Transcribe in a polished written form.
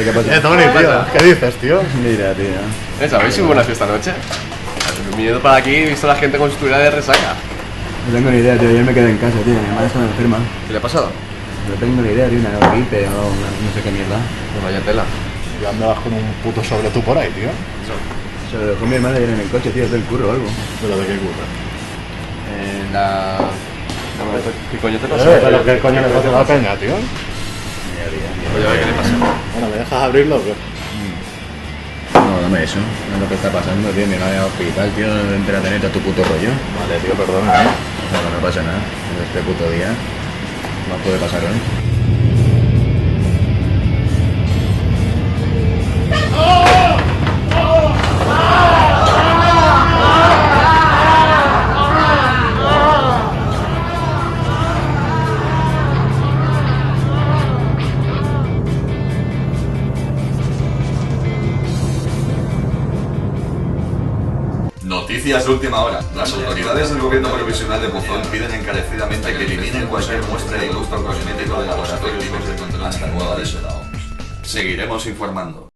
¿Qué pasa? Tony, tío, ¿qué dices, tío? Mira, tío. ¿Sabéis si hubo una fiesta anoche? Viniendo para aquí he visto a la gente con su tubería de resaca. No tengo ni idea, tío. Ayer me quedé en casa, tío. Mi madre estaba enferma. ¿Qué le ha pasado? No tengo ni idea, tío. Una gripe o no sé qué mierda. Pues vaya tela. Ya me vas con un puto sobre tú por ahí, tío. Se lo dejó mi hermana ayer en el coche, tío. Del curro o algo. ¿Pero de qué curra? ¿Qué coño te pasa? ¿Pero qué coño le pasa a la peña, tío? Oye, a ver qué le pasa. Bueno, ¿me dejas abrirlo o qué? No, dame eso. No es lo que está pasando, tío. Mi madre al hospital, tío. Entérate de tu puto rollo. Vale, tío, perdona, ¿eh? O sea, no pasa nada. En este puto día. No puede pasar hoy. Noticias de última hora. Las autoridades del gobierno provisional de Buzón piden encarecidamente que eliminen cualquier muestra de lustro cosmético de laboratorio hasta nuevo aviso. Seguiremos informando.